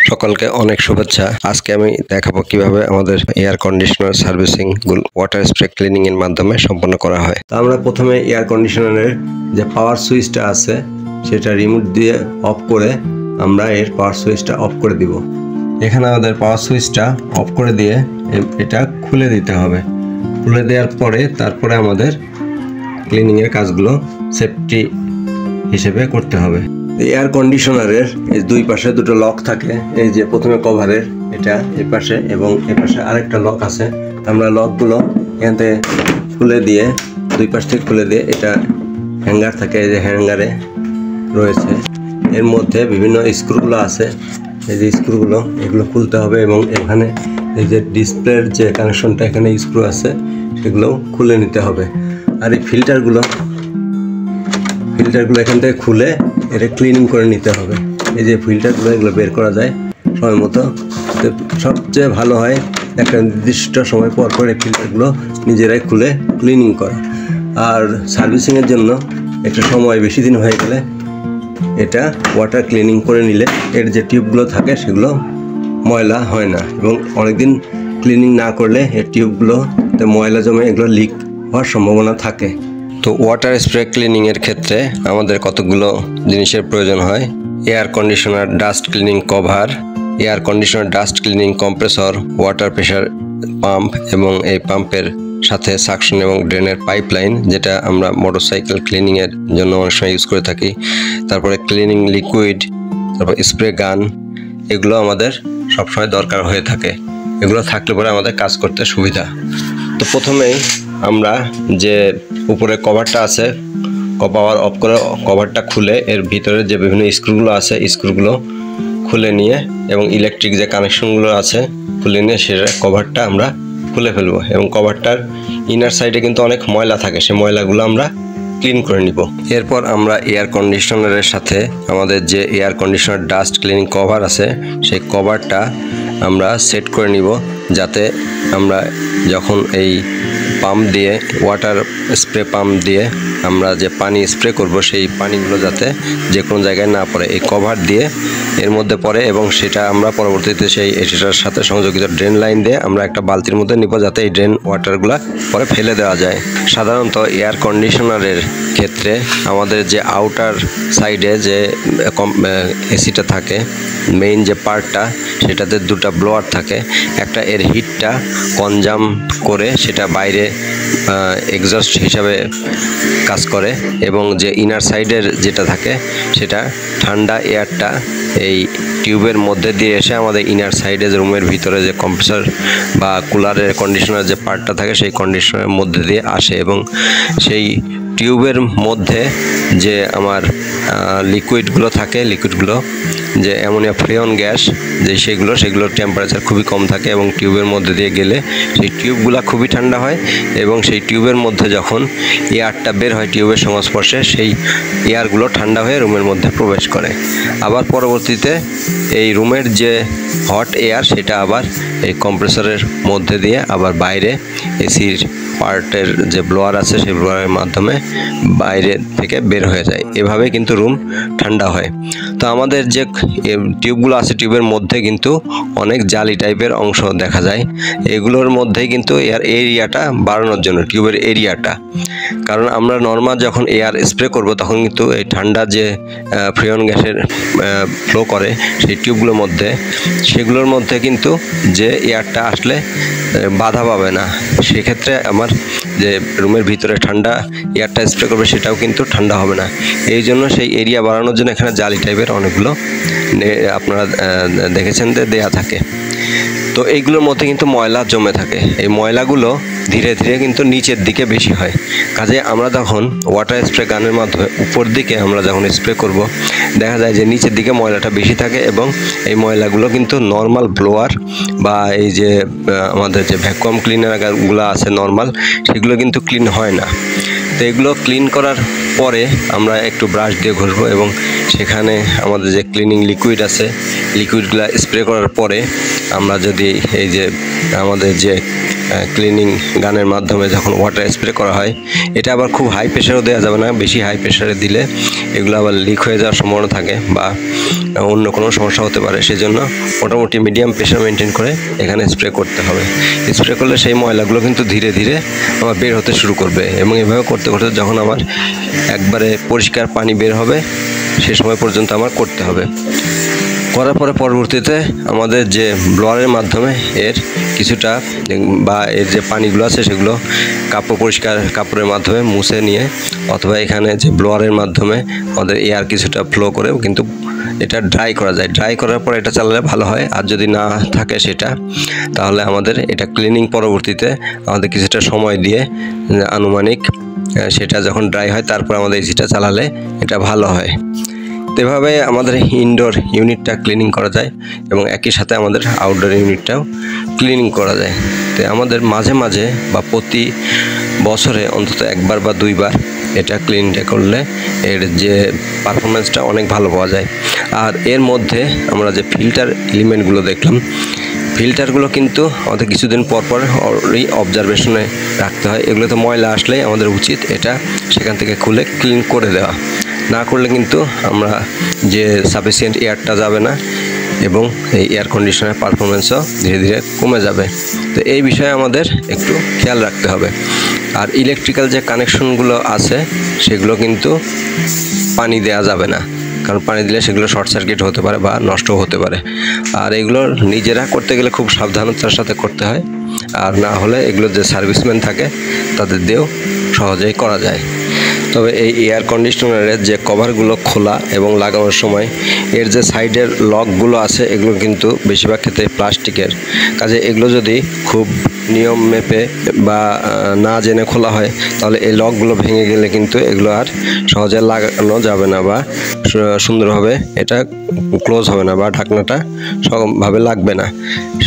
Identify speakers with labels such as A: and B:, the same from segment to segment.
A: সকলকে অনেক শুভেচ্ছা। আজকে আমি দেখাবো কিভাবে আমাদের air conditioner servicing water spray cleaning এর মাধ্যমে সম্পন্ন করা হয়। তো আমরা প্রথমে এয়ার কন্ডিশনারের যে পাওয়ার সুইচটা আছে সেটা রিমোট দিয়ে অফ করে আমরা এর পাওয়ার সুইচটা অফ করে দিব। এখানে আমাদের পাওয়ার সুইচটা অফ করে দিয়ে এটা খুলে দিতে হবে। খুলে দেওয়ার পরে তারপরে আমাদের ক্লিনিং এর কাজগুলো সেফটি হিসেবে করতে হবে। এয়ার কন্ডিশনারের এই দুই পাশে দুটো লক থাকে। এই যে প্রথমে কভারের এটা এই পাশে এবং এই পাশে আরেকটা লক আছে। আমরা লকগুলো এখান থেকে খুলে দিয়ে দুই পাশ থেকে খুলে দিয়ে এটা হ্যাঙ্গার থাকে, এই যে হ্যাঙ্গারে রয়েছে। এর মধ্যে বিভিন্ন স্ক্রুগুলো আছে। এই যে স্ক্রুগুলো এগুলো খুলতে হবে এবং এখানে এই যে ডিসপ্লের যে কানেকশনটা এখানে স্ক্রু আছে সেগুলো খুলে নিতে হবে। আর এই ফিল্টারগুলো এখান থেকে খুলে এটা ক্লিনিং করে নিতে হবে। এই যে ফিল্টারগুলো এগুলো বের করা যায় সময় মতো। সবচেয়ে ভালো হয় একটা নির্দিষ্ট সময় পর পর এই ফিল্টারগুলো নিজেরাই খুলে ক্লিনিং করা। আর সার্ভিসিংয়ের জন্য একটা সময় বেশি দিন হয়ে গেলে এটা ওয়াটার ক্লিনিং করে নিলে এর যে টিউবগুলো থাকে সেগুলো ময়লা হয় না, এবং অনেকদিন ক্লিনিং না করলে এর টিউবগুলোতে ময়লা জমে এগুলো লিক হওয়ার সম্ভাবনা থাকে। তো ওয়াটার স্প্রে ক্লিনিং এর ক্ষেত্রে আমাদের কতগুলো জিনিসের প্রয়োজন হয়। Air conditioner dust cleaning cover, air conditioner dust cleaning compressor, water pressure pump এবং এই পাম্পের সাথে সাকশন এবং ড্রেনের পাইপলাইন, যেটা আমরা মোটরসাইকেল ক্লিনিং এর জন্য অনেক সময় ইউজ করে থাকি। তারপরে ক্লিনিং লিকুইড, তারপর স্প্রে গান, এগুলো আমাদের সবসময় দরকার হয়ে থাকে। এগুলো থাকলে পরে আমাদের কাজ করতে সুবিধা। তো প্রথমেই আমরা যে উপরে কভারটা আছে পাওয়ার অফ করে কভারটা খুলে এর ভিতরে যে বিভিন্ন স্ক্রুগুলো আছে স্ক্রুগুলো খুলে নিয়ে এবং ইলেকট্রিক যে কানেকশনগুলো আছে খুলে নিয়ে সেটা কভারটা আমরা খুলে ফেলবো। এবং কভারটার ইনার সাইডে কিন্তু অনেক ময়লা থাকে, সেই ময়লাগুলো আমরা ক্লিন করে নিব। এরপর আমরা এয়ার কন্ডিশনারের সাথে আমাদের যে air conditioner dust cleaning cover আছে সেই কভারটা আমরা সেট করে নিব, যাতে আমরা যখন এই পাম্প দিয়ে ওয়াটার স্প্রে পাম্প দিয়ে আমরা যে পানি স্প্রে করব সেই পানিগুলো যাতে যে কোনো জায়গায় না পড়ে এই কভার দিয়ে এর মধ্যে পড়ে, এবং সেটা আমরা পরবর্তীতে সেই এটার সাথে সংযোজিত ড্রেন লাইন দিয়ে আমরা একটা বালতির মধ্যে নিব, যাতে এই ড্রেন ওয়াটারগুলো পরে ফেলে দেওয়া যায়। সাধারণত এয়ার কন্ডিশনারের ক্ষেত্রে আমাদের যে আউটার সাইডে যে এসিটা থাকে, মেইন যে পার্টটা, সেটাতে দুটো ব্লোয়ার থাকে। একটা এর হিটটা কনজাম করে সেটা বাইরে এক্সস্ট হিসাবে কাজ করে, এবং যে ইনার সাইডের যেটা থাকে সেটা ঠান্ডা এয়ারটা এই টিউবের মধ্যে দিয়ে এসে আমাদের ইনার সাইডে রুমের ভিতরে যে কম্প্রেসর বা কুলারের কন্ডিশনার যে পার্টটা থাকে সেই কন্ডিশনারের মধ্যে দিয়ে আসে, এবং সেই টিউবের মধ্যে যে আমার লিকুইডগুলো থাকে, লিকুইডগুলো যে অ্যামোনিয়া ফ্রিয়ন গ্যাস যে সেগুলোর টেম্পারেচার খুবই কম থাকে, এবং টিউবের মধ্যে দিয়ে গেলে সেই টিউবগুলো খুবই ঠান্ডা হয়, এবং সেই টিউবের মধ্যে যখন এয়ারটা বের হয় টিউবের সংস্পর্শে সেই এয়ারগুলো ঠান্ডা হয়ে রুমের মধ্যে প্রবেশ করে। আবার পরবর্তীতে এই রুমের যে হট এয়ার সেটা আবার এই কম্প্রেসরের মধ্যে দিয়ে আবার বাইরে এসির পার্টের যে ব্লোয়ার আছে সেই ব্লোয়ারের মাধ্যমে বাইরে থেকে বের হয়ে যায়। এভাবে কিন্তু রুম ঠান্ডা হয়। তো আমাদের যে টিউবগুলো আছে টিউবের মধ্যে কিন্তু অনেক জালি টাইপের অংশ দেখা যায়। এগুলোর মধ্যে কিন্তু এয়ার এরিয়াটা বাড়ানোর জন্য টিউবের এরিয়াটা, কারণ আমরা নর্মাল যখন এয়ার স্প্রে করব তখন কিন্তু এই ঠান্ডা যে ফ্রিয়ন গ্যাসের ফ্লো করে সেই টিউবগুলোর মধ্যে, সেগুলোর মধ্যে কিন্তু যে এয়ারটা আসলে বাধা পাবে না। সেক্ষেত্রে আমার যে রুমের ভিতরে ঠান্ডা এয়ারটা স্প্রে করবে সেটাও কিন্তু ঠান্ডা হবে না। এই জন্য সেই এরিয়া বাড়ানোর জন্য এখানে জালি টাইপের অনেকগুলো আপনারা দেখেছেন যে দেয়া থাকে। তো এইগুলোর মধ্যে কিন্তু ময়লা জমে থাকে। এই ময়লাগুলো ধীরে ধীরে কিন্তু নিচের দিকে বেশি হয়। কাজে আমরা যখন ওয়াটার স্প্রে গানের মাধ্যমে উপর দিকে আমরা যখন স্প্রে করব, দেখা যায় যে নিচের দিকে ময়লাটা বেশি থাকে, এবং এই ময়লাগুলো কিন্তু নর্মাল ব্লোয়ার বা এই যে আমাদের যে ভ্যাকুয়াম ক্লিনারগুলো আছে নর্মাল, সেগুলো কিন্তু ক্লিন হয় না। তো এগুলো ক্লিন করার পরে আমরা একটু ব্রাশ দিয়ে ঘষবো, এবং সেখানে আমাদের যে ক্লিনিং লিকুইড আছে লিকুইডগুলো স্প্রে করার পরে আমরা যদি এই যে আমাদের যে ক্লিনিং গানের মাধ্যমে যখন ওয়াটার স্প্রে করা হয়, এটা আবার খুব হাই প্রেশারও দেওয়া যাবে না। বেশি হাই প্রেশারে দিলে এগুলো আবার লিক হয়ে যাওয়ার সম্ভাবনা থাকে বা অন্য কোনো সমস্যা হতে পারে। সেজন্য মোটামুটি মিডিয়াম প্রেশার মেনটেন করে এখানে স্প্রে করতে হবে। স্প্রে করলে সেই ময়লাগুলো কিন্তু ধীরে ধীরে আমার বের হতে শুরু করবে এবং এভাবে করতে করতে যখন আমার একবারে পরিষ্কার পানি বের হবে সে সময় পর্যন্ত আমার করতে হবে। করার পরে পরবর্তীতে আমাদের যে ব্লোয়ারের মাধ্যমে এর কিছুটা বা এর যে পানিগুলো আছে সেগুলো পরিষ্কার কাপড়ের মাধ্যমে মুছে নিয়ে অথবা এখানে যে ব্লোয়ারের মাধ্যমে আমাদের এয়ার কিছুটা ফ্লো করেও কিন্তু এটা ড্রাই করা যায়। ড্রাই করার পর এটা চালালে ভালো হয়। আর যদি না থাকে সেটা, তাহলে আমাদের এটা ক্লিনিং পরবর্তীতে আমাদের কিছুটা সময় দিয়ে আনুমানিক সেটা যখন ড্রাই হয় তারপর আমাদের এসিটা চালালে এটা ভালো হয়। এভাবে আমাদের ইনডোর ইউনিটটা ক্লিনিং করা যায় এবং একই সাথে আমাদের আউটডোর ইউনিটটাও ক্লিনিং করা যায়। তো আমাদের মাঝে মাঝে বা প্রতি বছরে অন্তত একবার বা দুইবার এটা ক্লিনটা করলে এর যে পারফরমেন্সটা অনেক ভালো পাওয়া যায়। আর এর মধ্যে আমরা যে ফিল্টার এলিমেন্টগুলো দেখলাম, ফিল্টারগুলো কিন্তু আমাদের কিছুদিন পর পর অবজারভেশনে রাখতে হয়। এগুলোতে ময়লা আসলে আমাদের উচিত এটা সেখান থেকে খুলে ক্লিন করে দেওয়া। না করলে কিন্তু আমরা যে সাফিসিয়েন্ট এয়ারটা যাবে না এবং এই এয়ার কন্ডিশনের পারফরমেন্সও ধীরে ধীরে কমে যাবে। তো এই বিষয়ে আমাদের একটু খেয়াল রাখতে হবে। আর ইলেকট্রিক্যাল যে কানেকশনগুলো আছে সেগুলো কিন্তু পানি দেওয়া যাবে না, কারণ পানি দিলে সেগুলো শর্ট সার্কিট হতে পারে বা নষ্টও হতে পারে। আর এগুলো নিজেরা করতে গেলে খুব সাবধানতার সাথে করতে হয়, আর না হলে এগুলো যে সার্ভিসম্যান থাকে তাদের দিয়েও সহজেই করা যায়। তবে এই এয়ার কন্ডিশনারের যে কভারগুলো খোলা এবং লাগানোর সময় এর যে সাইডের লকগুলো আছে এগুলো কিন্তু বেশিরভাগ ক্ষেত্রে প্লাস্টিকের। কাজে এগুলো যদি খুব নিয়ম মেপে বা না জেনে খোলা হয় তাহলে এই লকগুলো ভেঙে গেলে কিন্তু এগুলো আর সহজে লাগানো যাবে না বা সুন্দরভাবে এটা ক্লোজ হবে না বা ঢাকনাটা সবভাবে লাগবে না।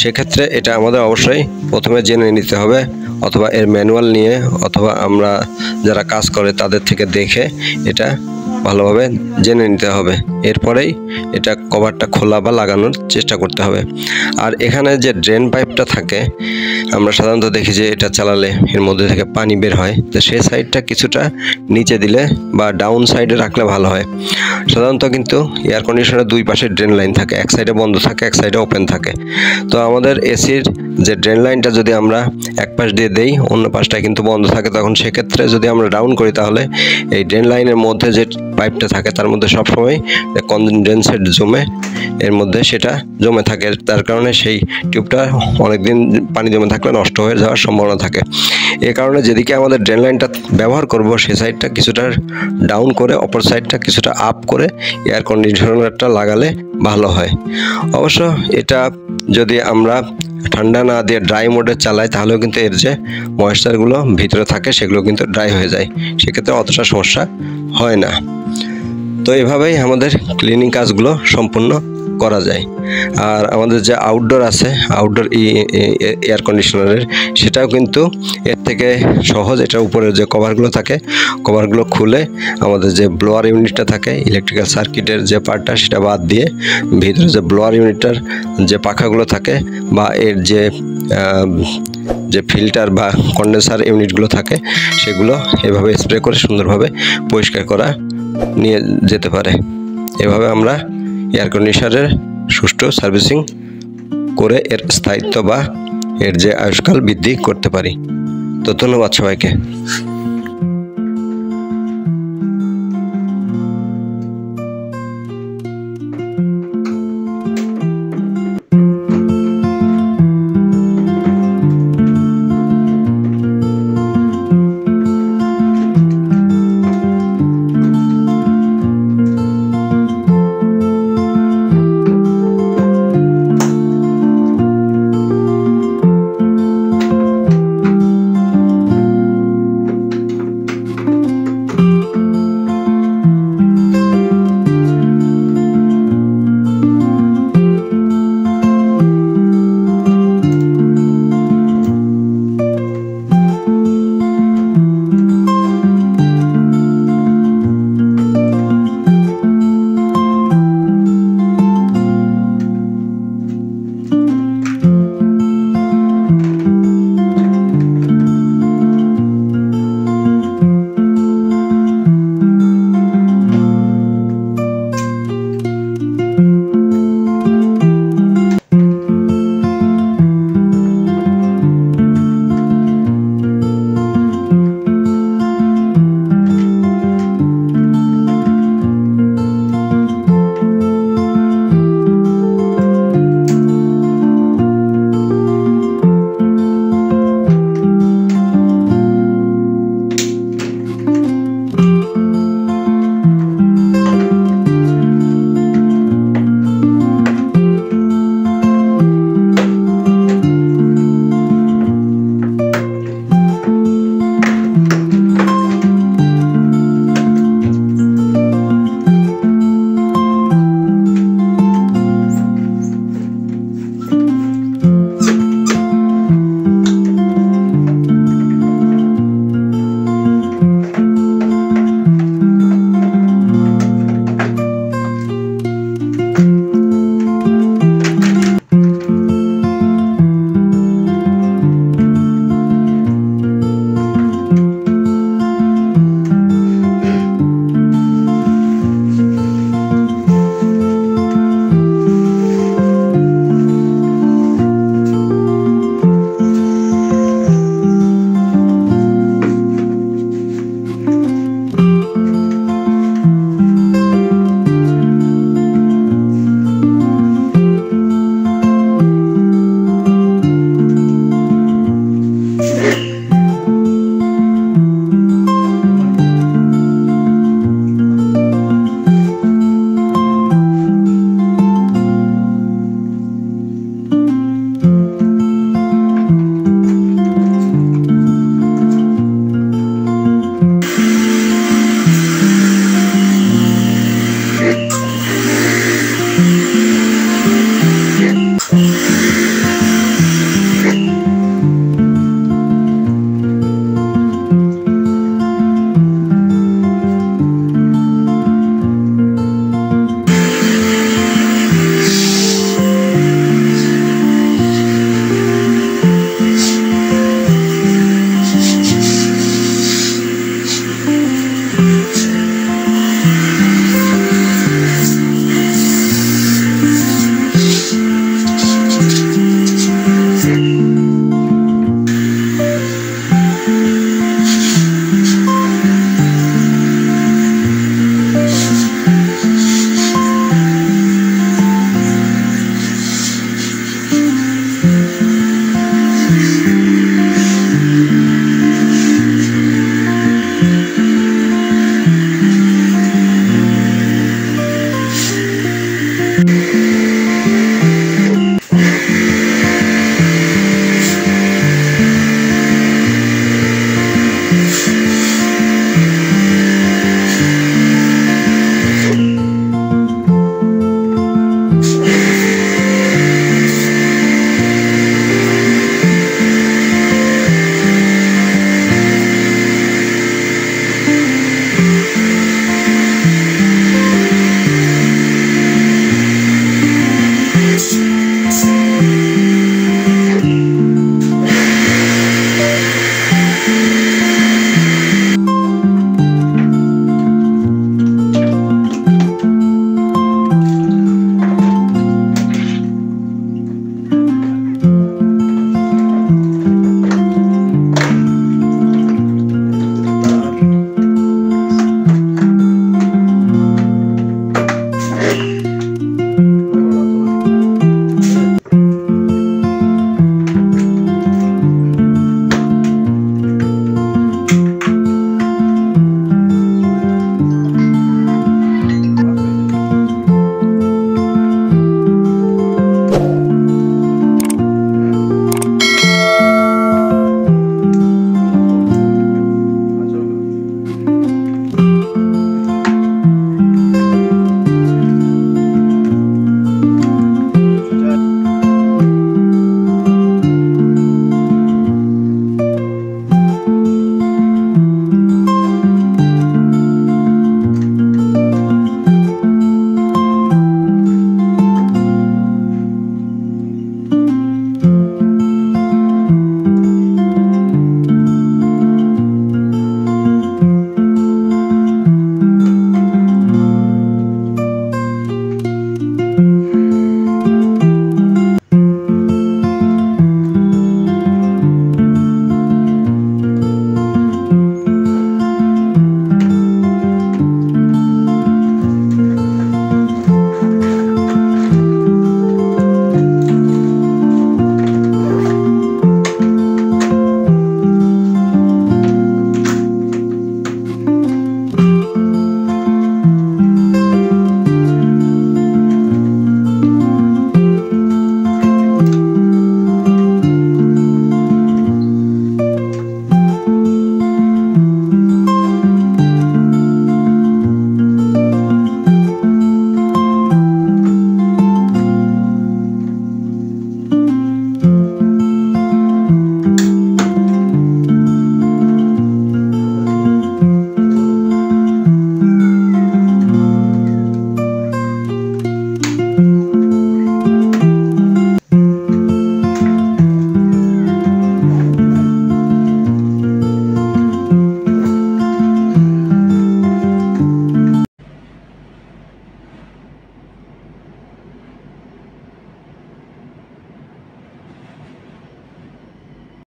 A: সেক্ষেত্রে এটা আমাদের অবশ্যই প্রথমে জেনে নিতে হবে, অথবা এর ম্যানুয়াল নিয়ে অথবা আমরা যারা কাজ করে তাদের থেকে দেখে এটা ভালোভাবে জেনে নিতে হবে। এরপরেই এটা কভারটা খোলা বা লাগানোর চেষ্টা করতে হবে। আর এখানে যে ড্রেন পাইপটা থাকে আমরা সাধারণত দেখি যে এটা চালালে এর মধ্যে থেকে পানি বের হয়, তো সেই সাইডটা কিছুটা নিচে দিলে বা ডাউন সাইডে রাখলে ভালো হয়। সাধারণত কিন্তু এয়ার কন্ডিশনারের দুই পাশে ড্রেন লাইন থাকে, এক সাইডে বন্ধ থাকে এক সাইডে ওপেন থাকে। তো আমাদের এসির যে ড্রেন লাইনটা যদি আমরা এক পাশ দিয়ে দেই অন্য পাশটা কিন্তু বন্ধ থাকে, তখন সেক্ষেত্রে যদি আমরা ডাউন করি তাহলে এই ড্রেন লাইনের মধ্যে যে পাইপটা থাকে তার মধ্যে সবসময় কনডেন্সেট জমে এর মধ্যে সেটা জমে থাকে। তার কারণে সেই টিউবটা অনেকদিন পানি জমে থাকলে নষ্ট হয়ে যাওয়ার সম্ভাবনা থাকে। এ কারণে যেদিকে আমাদের ড্রেন লাইনটা ব্যবহার করব সেই সাইডটা কিছুটা ডাউন করে অপর সাইডটা কিছুটা আপ করে এয়ার কন্ডিশনারটা লাগালে ভালো হয়। অবশ্য এটা যদি আমরা ঠান্ডা না দিয়ে ড্রাই মোডে চালাই তাহলেও কিন্তু এর যে ময়েশ্চারগুলো ভিতরে থাকে সেগুলো কিন্তু ড্রাই হয়ে যায়, সেক্ষেত্রে অতটা সমস্যা হয় না। তো এভাবেই আমাদের ক্লিনিং কাজগুলো সম্পূর্ণ করা যায়। আর আমাদের যে আউটডোর আছে আউটডোর এয়ার কন্ডিশনারের সেটাও কিন্তু এর থেকে সহজ। এটার উপরে যে কভারগুলো থাকে কভারগুলো খুলে আমাদের যে ব্লোয়ার ইউনিটটা থাকে ইলেকট্রিক্যাল সার্কিটের যে পার্টটা সেটা বাদ দিয়ে ভিতরে যে ব্লোয়ার ইউনিটটার যে পাখাগুলো থাকে বা এর যে ফিল্টার বা কন্ডেন্সার ইউনিটগুলো থাকে সেগুলো এভাবে স্প্রে করে সুন্দরভাবে পরিষ্কার করা নিয়ে যেতে পারে। এভাবে আমরা এয়ার কন্ডিশনারের সুষ্ঠু সার্ভিসিং করে এর স্থায়িত্ব বা এর যে আয়ুষ্কাল বৃদ্ধি করতে পারি। তো ধন্যবাদ সবাইকে।